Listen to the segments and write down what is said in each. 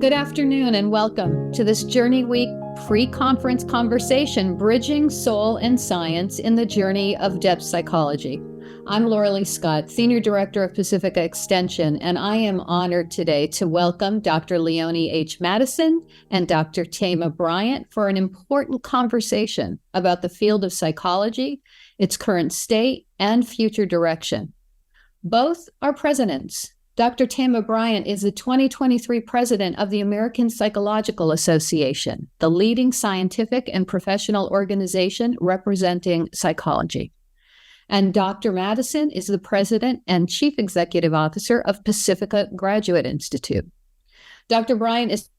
Good afternoon and welcome to this Journey Week pre-conference conversation, Bridging Soul and Science in the Journey of Depth Psychology. I'm Laura Scott, Senior Director of Pacifica Extension, and I am honored today to welcome Dr. Leonie H. Mattison and Dr. Thema Bryant for an important conversation about the field of psychology, its current state, and future direction. Both are presidents. Dr. Thema Bryant is the 2023 president of the American Psychological Association, the leading scientific and professional organization representing psychology. And Dr. Mattison is the president and chief executive officer of Pacifica Graduate Institute. Dr. Bryant is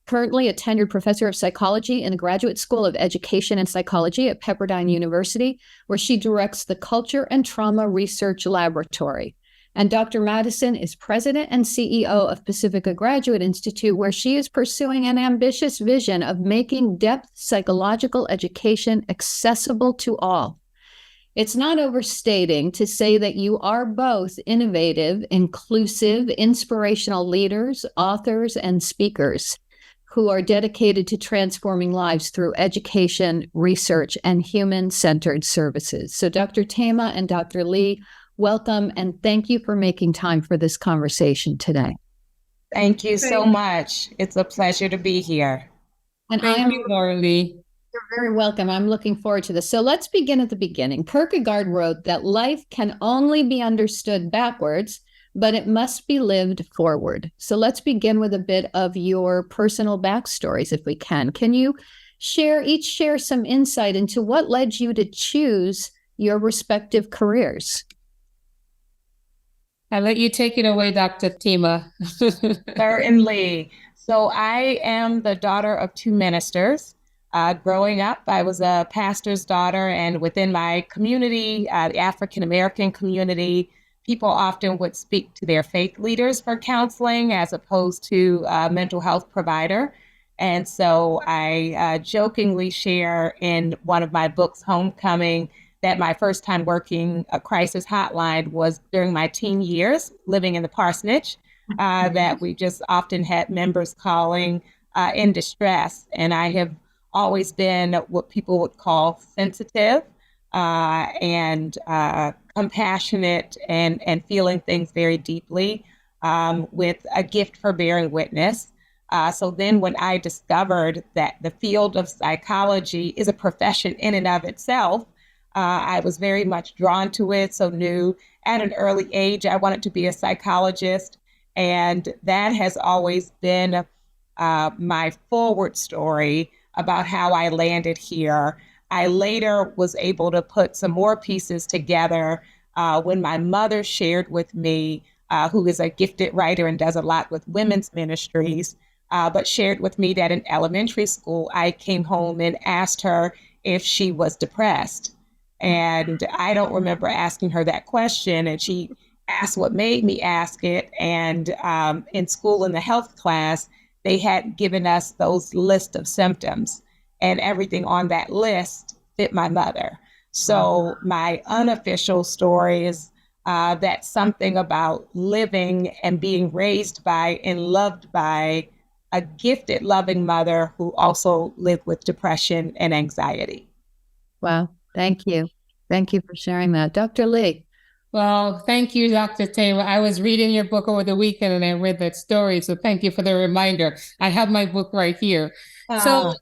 currently a tenured professor of psychology in the Graduate School of Education and Psychology at Pepperdine University, where she directs the Culture and Trauma Research Laboratory. And Dr. Mattison is president and CEO of Pacifica Graduate Institute, where she is pursuing an ambitious vision of making depth psychological education accessible to all. It's not overstating to say that you are both innovative, inclusive, inspirational leaders, authors, and speakers who are dedicated to transforming lives through education, research, and human-centered services. So Dr. Thema and Dr. Lee, welcome, and thank you for making time for this conversation today. Thank you so much. It's a pleasure to be here. And Thank you, Laura Lee. You're very welcome. I'm looking forward to this. So let's begin at the beginning. Kierkegaard wrote that life can only be understood backwards, but it must be lived forward. So let's begin with a bit of your personal backstories, if we can. Can you share some insight into what led you to choose your respective careers? I'll let you take it away, Dr. Thema. Certainly. So I am the daughter of two ministers. Growing up, I was a pastor's daughter, and within my community, the African-American community, people often would speak to their faith leaders for counseling as opposed to a mental health provider. And so I jokingly share in one of my books, Homecoming, that my first time working a crisis hotline was during my teen years, living in the parsonage, that we just often had members calling in distress. And I have always been what people would call sensitive and compassionate and feeling things very deeply with a gift for bearing witness. So then when I discovered that the field of psychology is a profession in and of itself, I was very much drawn to it, so knew at an early age I wanted to be a psychologist, and that has always been my forward story about how I landed here. I later was able to put some more pieces together when my mother shared with me, who is a gifted writer and does a lot with women's ministries, but shared with me that in elementary school, I came home and asked her if she was depressed. And I don't remember asking her that question. And she asked what made me ask it. And in school, in the health class, they had given us those list of symptoms. And everything on that list fit my mother. So my unofficial story is that something about living and being raised by and loved by a gifted, loving mother who also lived with depression and anxiety. Wow. Thank you. Thank you for sharing that. Dr. Lee. Well, thank you, Dr. Thema. I was reading your book over the weekend and I read that story. So thank you for the reminder. I have my book right here. So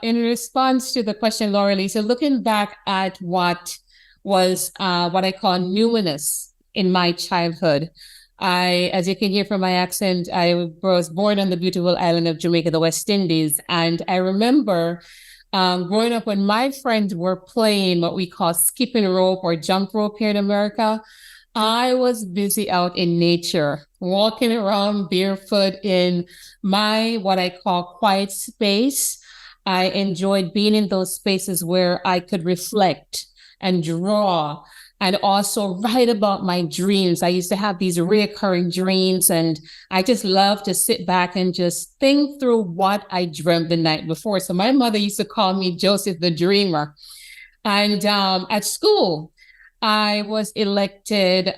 in response to the question, Laura Lee, so looking back at what was what I call numinous in my childhood, as you can hear from my accent, I was born on the beautiful island of Jamaica, the West Indies. And I remember growing up, when my friends were playing what we call skipping rope or jump rope here in America, I was busy out in nature, walking around barefoot in my, what I call quiet space. I enjoyed being in those spaces where I could reflect and draw and also write about my dreams. I used to have these reoccurring dreams, and I just love to sit back and just think through what I dreamt the night before. So my mother used to call me Joseph the Dreamer. And at school, I was elected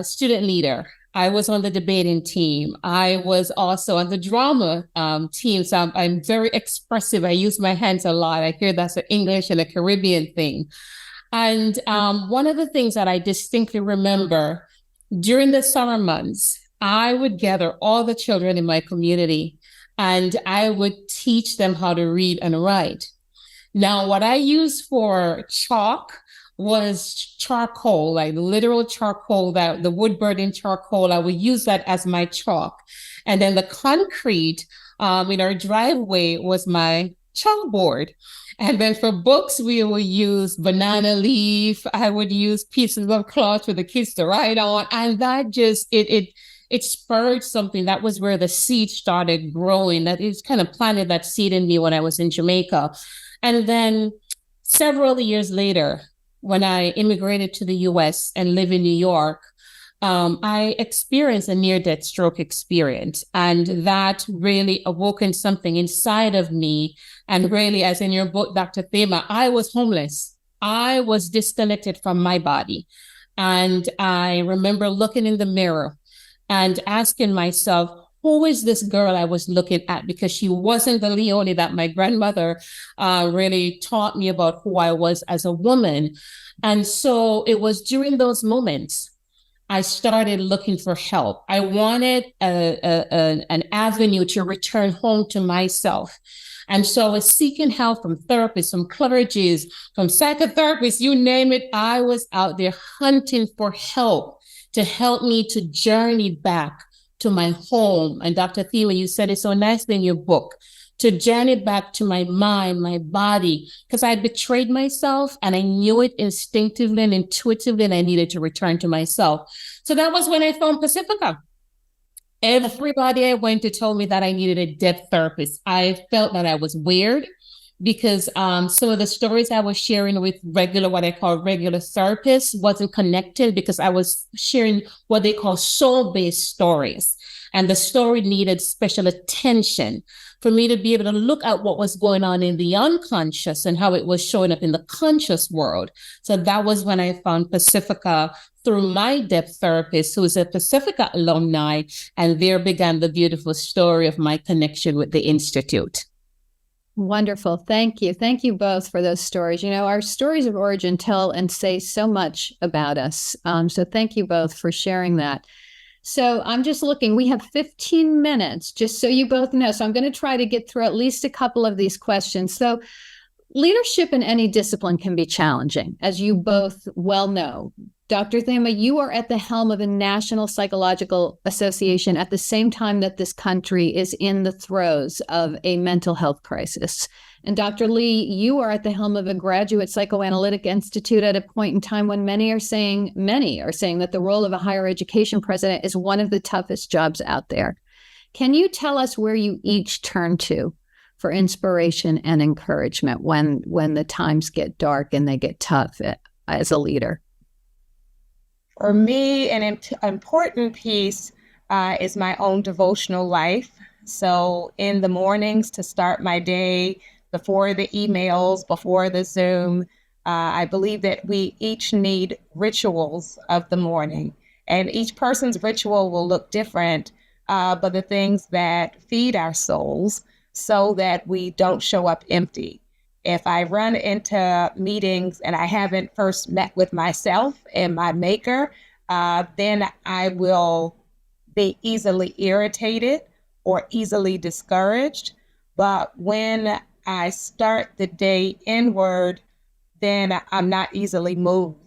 student leader I was on the debating team. I was also on the drama team. So I'm very expressive. I use my hands a lot. I hear that's an English and a Caribbean thing. And one of the things that I distinctly remember during the summer months, I would gather all the children in my community and I would teach them how to read and write. Now, what I used for chalk was charcoal, like literal charcoal, that the wood burning charcoal. I would use that as my chalk. And then the concrete in our driveway was my chalkboard. And then for books, we would use banana leaf. I would use pieces of cloth for the kids to write on. And that just, it spurred something. That was where the seed started growing. That is kind of planted that seed in me when I was in Jamaica. And then several years later, when I immigrated to the US and live in New York, I experienced a near-death stroke experience. And that really awoken something inside of me. And really, as in your book, Dr. Thema, I was homeless. I was disconnected from my body. And I remember looking in the mirror and asking myself, who is this girl I was looking at? Because she wasn't the Leonie that my grandmother really taught me about who I was as a woman. And so it was during those moments I started looking for help. I wanted an avenue to return home to myself. And so I was seeking help from therapists, from clergies, from psychotherapists, you name it. I was out there hunting for help to help me to journey back to my home. And Dr. Thema, you said it so nicely in your book, to journey back to my mind, my body, because I betrayed myself and I knew it instinctively and intuitively, and I needed to return to myself. So that was when I found Pacifica. Everybody I went to told me that I needed a depth therapist. I felt that I was weird because some of the stories I was sharing with what I call regular therapists wasn't connected, because I was sharing what they call soul-based stories. And the story needed special attention for me to be able to look at what was going on in the unconscious and how it was showing up in the conscious world. So that was when I found Pacifica through my depth therapist, who is a Pacifica alumni, and there began the beautiful story of my connection with the Institute. Wonderful. Thank you. Thank you both for those stories. You know, our stories of origin tell and say so much about us. So thank you both for sharing that. So I'm just looking, we have 15 minutes, just so you both know. So I'm going to try to get through at least a couple of these questions. So leadership in any discipline can be challenging, as you both well know. Dr. Thema, you are at the helm of a national psychological association at the same time that this country is in the throes of a mental health crisis. And Dr. Lee, you are at the helm of a graduate psychoanalytic institute at a point in time when many are saying that the role of a higher education president is one of the toughest jobs out there. Can you tell us where you each turn to for inspiration and encouragement when the times get dark and they get tough as a leader? For me, an important piece is my own devotional life. So in the mornings to start my day, before the emails, before the Zoom, I believe that we each need rituals of the morning. And each person's ritual will look different, but the things that feed our souls so that we don't show up empty. If I run into meetings and I haven't first met with myself and my maker, then I will be easily irritated or easily discouraged. But when I start the day inward, then I'm not easily moved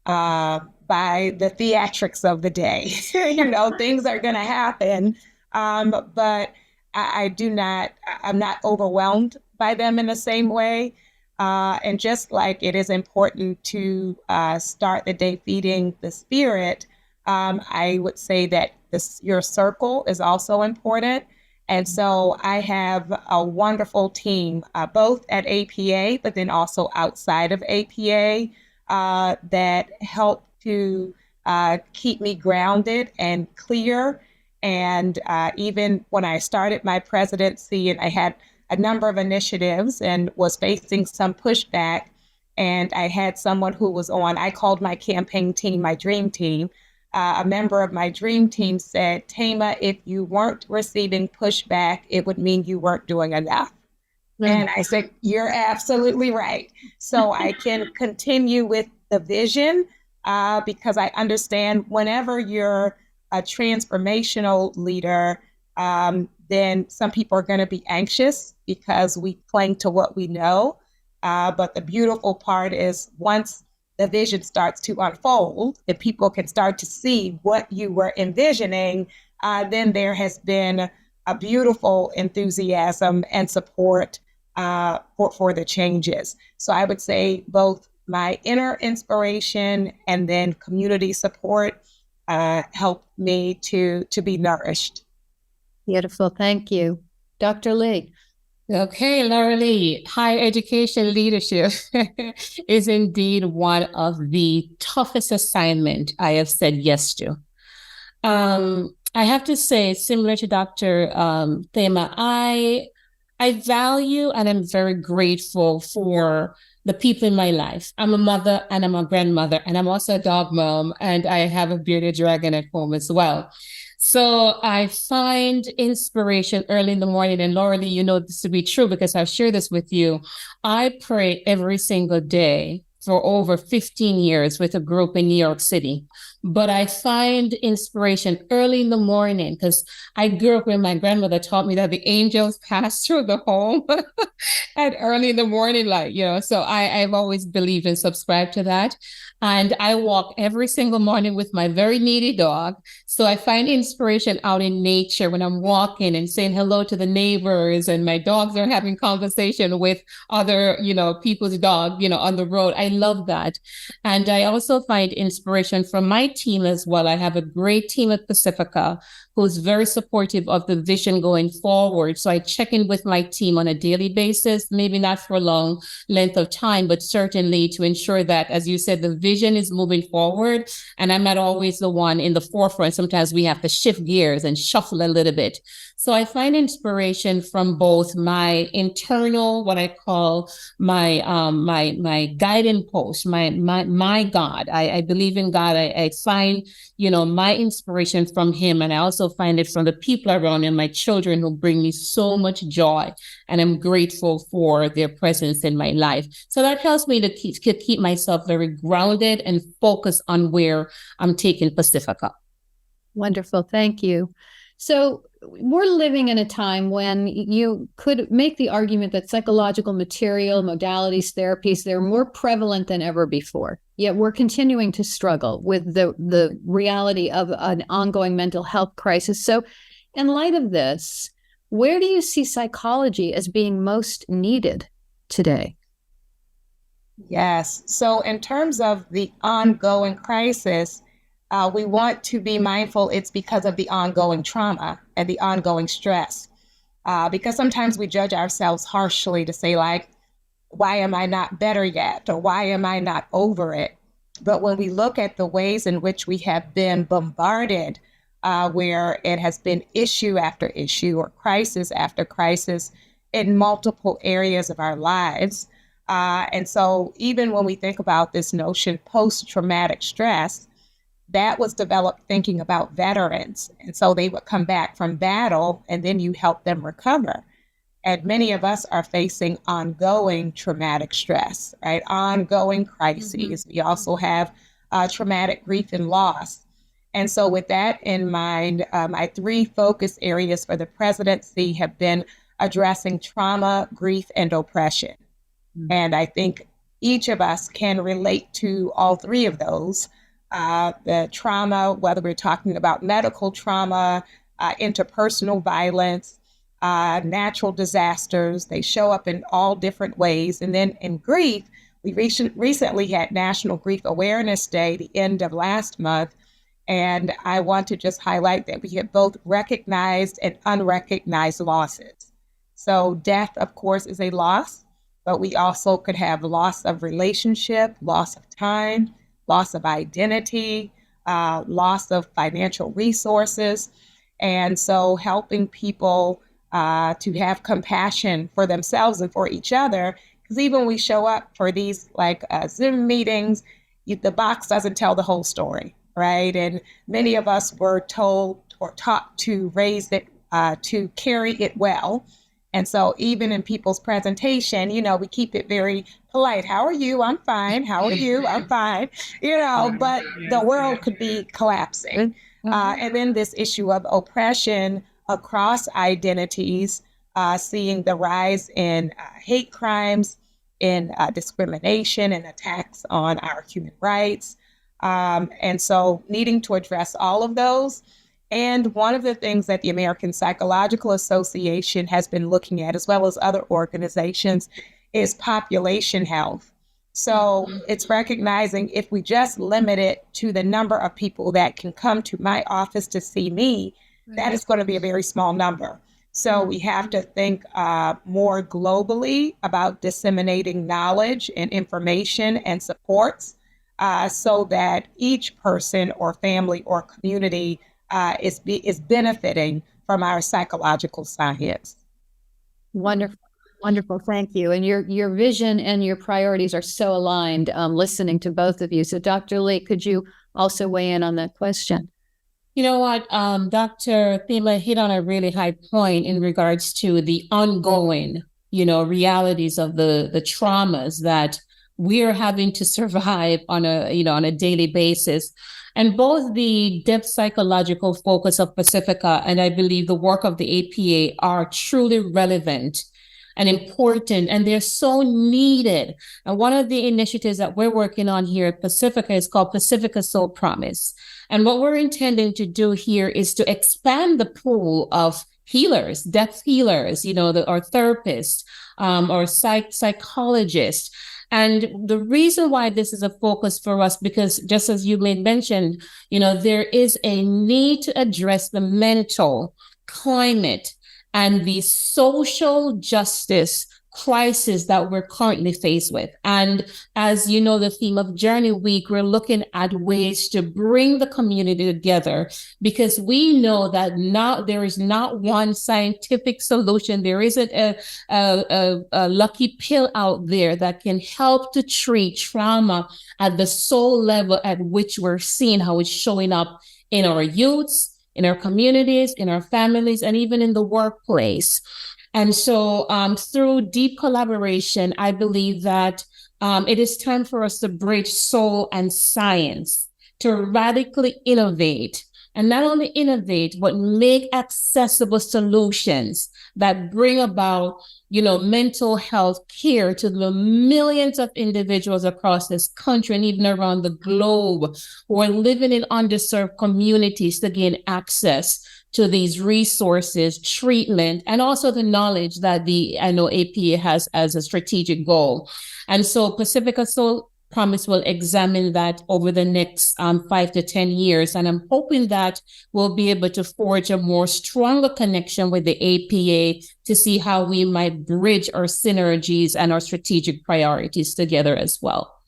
by the theatrics of the day. Things are going to happen, but I'm not overwhelmed by them in the same way. And just like it is important to start the day feeding the spirit, I would say that your circle is also important. And so I have a wonderful team, both at APA, but then also outside of APA, that help to keep me grounded and clear. And even when I started my presidency, and I had a number of initiatives and was facing some pushback, and I had someone who was I called my campaign team my dream team, a member of my dream team said, Thema, if you weren't receiving pushback, it would mean you weren't doing enough. And I said, you're absolutely right. So I can continue with the vision because I understand whenever you're a transformational leader, then some people are going to be anxious because we cling to what we know. But the beautiful part is once the vision starts to unfold, if people can start to see what you were envisioning, then there has been a beautiful enthusiasm and support for the changes. So I would say both my inner inspiration and then community support help me to be nourished. Beautiful. Thank you. Dr. Lee. Okay, Laura Lee, higher education leadership is indeed one of the toughest assignment I have said yes to. I have to say, similar to Dr. Thema, I value and I'm very grateful for the people in my life. I'm a mother and I'm a grandmother and I'm also a dog mom and I have a bearded dragon at home as well. So I find inspiration early in the morning. And Laura Lee, you know this to be true because I've shared this with you. I pray every single day for over 15 years with a group in New York City. But I find inspiration early in the morning because I grew up when my grandmother taught me that the angels pass through the home at early in the morning, so I've always believed and subscribed to that. And I walk every single morning with my very needy dog. So I find inspiration out in nature when I'm walking and saying hello to the neighbors and my dogs are having conversation with other, people's dog, on the road. I love that. And I also find inspiration from my team as well. I have a great team at Pacifica who's very supportive of the vision going forward. So I check in with my team on a daily basis, maybe not for a long length of time, but certainly to ensure that, as you said, the vision is moving forward. And I'm not always the one in the forefront. Sometimes we have to shift gears and shuffle a little bit. So I find inspiration from both my internal, what I call my guiding post, my God. I believe in God. I find, my inspiration from him. And I also find it from the people around me, my children who bring me so much joy. And I'm grateful for their presence in my life. So that helps me to keep myself very grounded and focused on where I'm taking Pacifica. Wonderful. Thank you. So we're living in a time when you could make the argument that psychological material, modalities, therapies, they're more prevalent than ever before. Yet we're continuing to struggle with the reality of an ongoing mental health crisis. So in light of this, where do you see psychology as being most needed today? Yes. So in terms of the ongoing crisis, we want to be mindful it's because of the ongoing trauma and the ongoing stress. Because sometimes we judge ourselves harshly to say, like, why am I not better yet? Or why am I not over it? But when we look at the ways in which we have been bombarded, where it has been issue after issue or crisis after crisis in multiple areas of our lives. And so even when we think about this notion post-traumatic stress, that was developed thinking about veterans. And so they would come back from battle and then you help them recover. And many of us are facing ongoing traumatic stress, right? Ongoing crises. We also have traumatic grief and loss. And so with that in mind, my 3 focus areas for the presidency have been addressing trauma, grief, and oppression. And I think each of us can relate to all 3 of those. The trauma, whether we're talking about medical trauma, interpersonal violence, natural disasters, they show up in all different ways. And then in grief, we recently had National Grief Awareness Day, the end of last month. And I want to just highlight that we have both recognized and unrecognized losses. So death, of course, is a loss, but we also could have loss of relationship, loss of time, loss of identity, loss of financial resources. And so helping people to have compassion for themselves and for each other, because even when we show up for these Zoom meetings, the box doesn't tell the whole story. right? And many of us were told or taught to raise it, to carry it well. And so even in people's presentation, we keep it very polite. How are you? I'm fine. How are you? I'm fine. But the world could be collapsing. And then this issue of oppression across identities, seeing the rise in hate crimes, in discrimination and attacks on our human rights. And so needing to address all of those. And one of the things that the American Psychological Association has been looking at, as well as other organizations, is population health. So it's recognizing if we just limit it to the number of people that can come to my office to see me, that is going to be a very small number. So we have to think more globally about disseminating knowledge and information and supports so that each person or family or community is benefiting from our psychological science. Wonderful. Wonderful. Thank you. And your vision and your priorities are so aligned, listening to both of you. So Dr. Lee, could you also weigh in on that question? You know what? Dr. Thema hit on a really high point in regards to the ongoing, realities of the traumas that we're having to survive on a daily basis. And both the depth psychological focus of Pacifica and I believe the work of the APA are truly relevant and important, and they're so needed. And one of the initiatives that we're working on here at Pacifica is called Pacifica Soul Promise. And what we're intending to do here is to expand the pool of healers, depth healers, or therapists, or psychologists. And the reason why this is a focus for us, because just as you mentioned, there is a need to address the mental climate and the social justice crisis that we're currently faced with. And as you know, the theme of Journey Week, we're looking at ways to bring the community together, because we know that there is not one scientific solution. There isn't a lucky pill out there that can help to treat trauma at the soul level at which we're seeing how it's showing up in our youths, in our communities, in our families, and even in the workplace. And so through deep collaboration, I believe that it is time for us to bridge soul and science, to radically innovate, and not only innovate, but make accessible solutions that bring about, mental health care to the millions of individuals across this country and even around the globe who are living in underserved communities to gain access to these resources, treatment, and also the knowledge that the APA has as a strategic goal. And so Pacifica Soul Promise will examine that over the next 5 to 10 years. And I'm hoping that we'll be able to forge a more stronger connection with the APA to see how we might bridge our synergies and our strategic priorities together as well.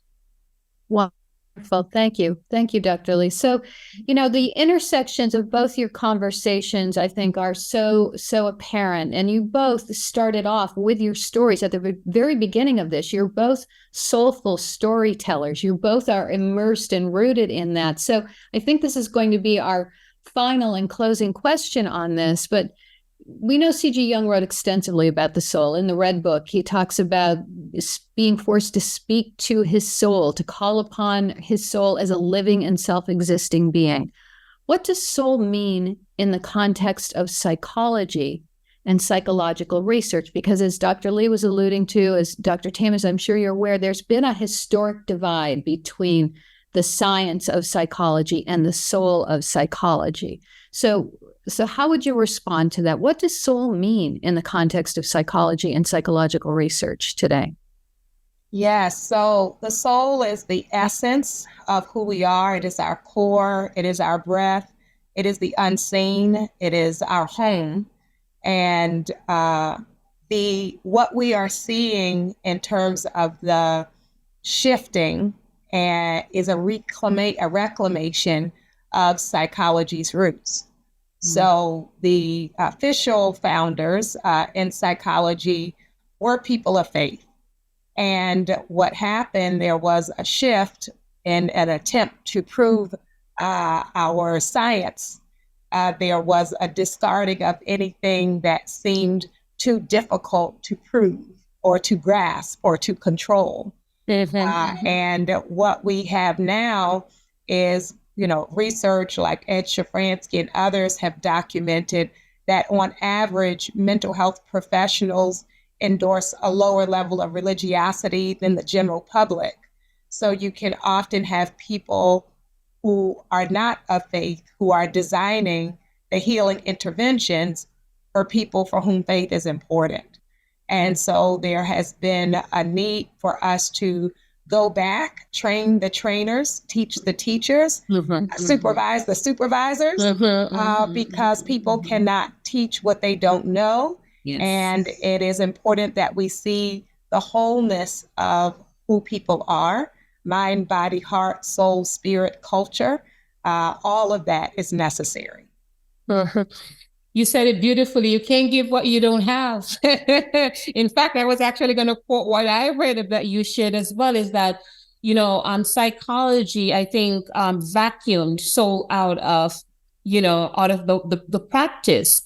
Wonderful. Thank you. Thank you, Dr. Lee. So, the intersections of both your conversations, I think, are so apparent. And you both started off with your stories at the very beginning of this. You're both soulful storytellers. You both are immersed and rooted in that. So I think this is going to be our final and closing question on this. But we know C.G. Jung wrote extensively about the soul. In the Red Book, he talks about being forced to speak to his soul, to call upon his soul as a living and self-existing being. What does soul mean in the context of psychology and psychological research? Because as Dr. Lee was alluding to, as Dr. Tamas, I'm sure you're aware, there's been a historic divide between the science of psychology and the soul of psychology. So how would you respond to that? What does soul mean in the context of psychology and psychological research today? Yes, so the soul is the essence of who we are. It is our core. It is our breath. It is the unseen. It is our home. And what we are seeing in terms of the shifting is a reclamation of psychology's roots. So the official founders in psychology were people of faith. And what happened, there was a shift in an attempt to prove our science. There was a discarding of anything that seemed too difficult to prove or to grasp or to control. And what we have now is, research like Ed Shafransky and others have documented that on average, mental health professionals endorse a lower level of religiosity than the general public. So you can often have people who are not of faith, who are designing the healing interventions for people for whom faith is important. And so there has been a need for us to go back, train the trainers, teach the teachers, supervise the supervisors, because people cannot teach what they don't know. Yes. And it is important that we see the wholeness of who people are, mind, body, heart, soul, spirit, culture. All of that is necessary. You said it beautifully. You can't give what you don't have. In fact, I was actually going to quote what I read that you shared as well, is that, psychology, I think, vacuumed soul out of the practice.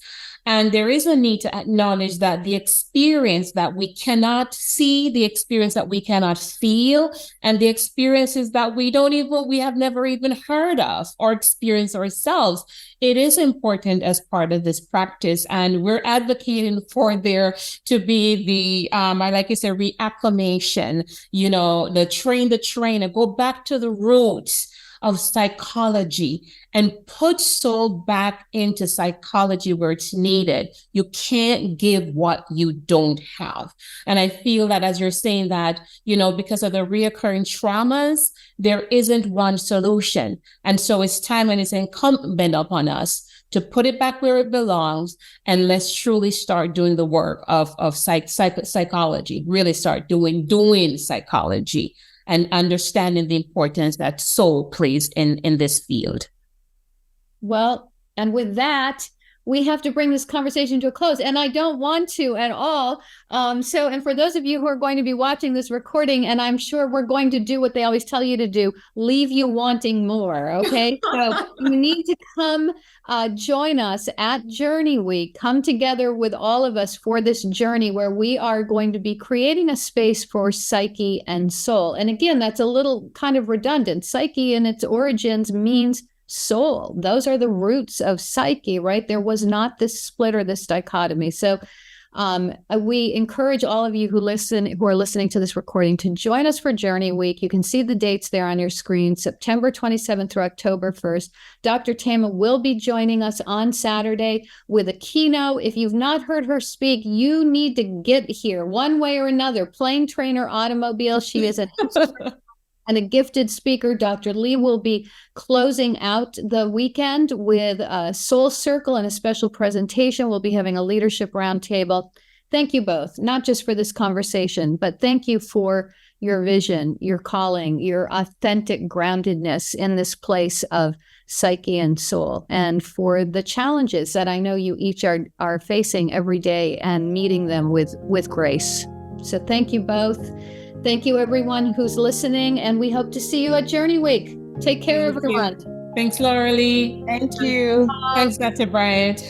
And there is a need to acknowledge that the experience that we cannot see, the experience that we cannot feel, and the experiences that we have never even heard of or experienced ourselves, it is important as part of this practice. And we're advocating for there to be the, I like you said, reacclimation, the train the trainer, go back to the roots of psychology and put soul back into psychology where it's needed. You can't give what you don't have. And I feel that as you're saying that, because of the reoccurring traumas, there isn't one solution. And so it's time and it's incumbent upon us to put it back where it belongs, and let's truly start doing the work of psychology, really start doing psychology and understanding the importance that soul plays in this field. Well, and with that, we have to bring this conversation to a close, and I don't want to at all. And for those of you who are going to be watching this recording, and I'm sure we're going to do what they always tell you to do, leave you wanting more, okay? So you need to come join us at Journey Week. Come together with all of us for this journey where we are going to be creating a space for psyche and soul. And again, that's a little kind of redundant. Psyche in its origins means soul. Those are the roots of psyche, right? There was not this split or this dichotomy. So we encourage all of you who are listening to this recording to join us for Journey Week. You can see the dates there on your screen, September 27th through October 1st. Dr. Thema will be joining us on Saturday with a keynote. If you've not heard her speak, you need to get here one way or another, plane, train, or automobile. She is an and a gifted speaker. Dr. Lee will be closing out the weekend with a Soul Circle and a special presentation. We'll be having a leadership roundtable. Thank you both, not just for this conversation, but thank you for your vision, your calling, your authentic groundedness in this place of psyche and soul, and for the challenges that I know you each are facing every day and meeting them with grace. So thank you both. Thank you, everyone who's listening, and we hope to see you at Journey Week. Take care, everyone. Thanks, Laura Lee. Thank you. Thanks, Dr. Bryant.